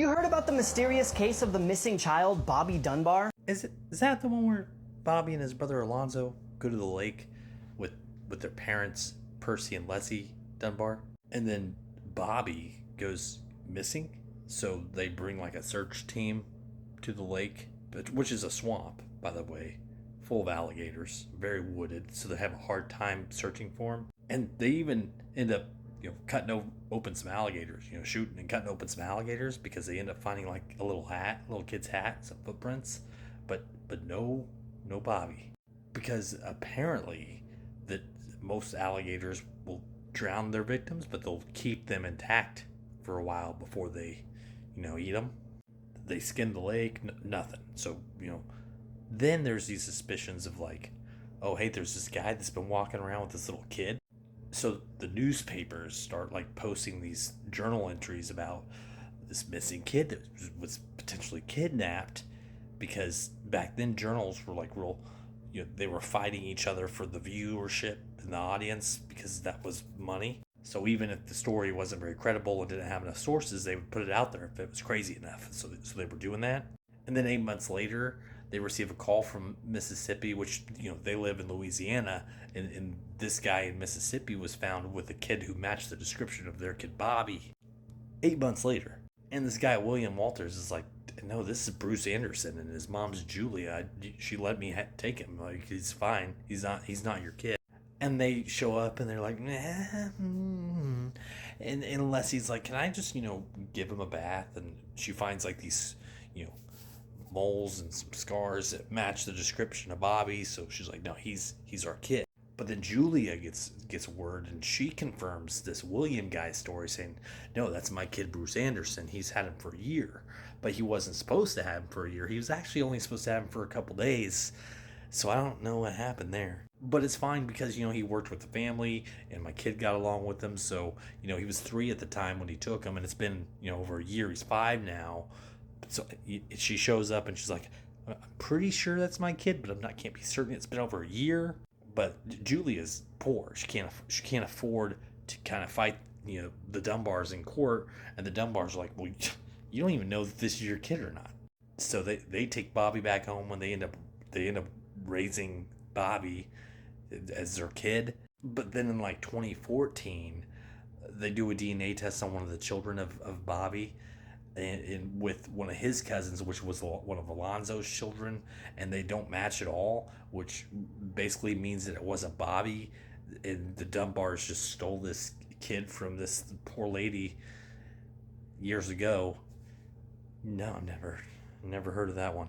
you heard about the mysterious case of the missing child, Bobby Dunbar? Is that the one where Bobby and his brother Alonzo go to the lake with their parents, Percy and Leslie Dunbar, and then Bobby goes missing? So they bring like a search team to the lake, which is a swamp, by the way, full of alligators, very wooded, so they have a hard time searching for him. And they even end up, cutting open some alligators, shooting and cutting open some alligators because they end up finding like a little kid's hat, some footprints, but no Bobby, because apparently that most alligators will drown their victims, but they'll keep them intact for a while before they, eat them. They skin the lake, nothing. So, then there's these suspicions of like, oh, hey, there's this guy that's been walking around with this little kid. So the newspapers start like posting these journal entries about this missing kid that was potentially kidnapped, because back then journals were like real, they were fighting each other for the viewership and the audience because that was money. So even if the story wasn't very credible and didn't have enough sources, they would put it out there if it was crazy enough. So they were doing that. And then 8 months later, they receive a call from Mississippi, which, they live in Louisiana. And this guy in Mississippi was found with a kid who matched the description of their kid, Bobby, 8 months later. And this guy, William Walters, is like, no, this is Bruce Anderson and his mom's Julia. She let me take him. Like, he's fine. He's not your kid. And they show up and they're like, nah. And Leslie's like, can I just, give him a bath? And she finds like these, moles and some scars that match the description of Bobby. So she's like, no, he's our kid. But then Julia gets word, and she confirms this William guy's story, saying, no, that's my kid Bruce Anderson. He's had him for a year, but he wasn't supposed to have him for a year. He was actually only supposed to have him for a couple days. So I don't know what happened there. But it's fine because, he worked with the family and my kid got along with him. So, he was 3 at the time when he took him, and it's been, over a year. He's 5 now. So she shows up and she's like, I'm pretty sure that's my kid, but can't be certain. It's been over a year. But Julia's poor. She can't afford to kind of fight, the Dunbars in court. And the Dunbars are like, well, you don't even know that this is your kid or not. So they take Bobby back home when they end up raising Bobby as their kid. But then in like 2014, they do a DNA test on one of the children of Bobby, and with one of his cousins, which was one of Alonzo's children, and they don't match at all, which basically means that it wasn't Bobby, and the Dunbars just stole this kid from this poor lady years ago. No, never heard of that one.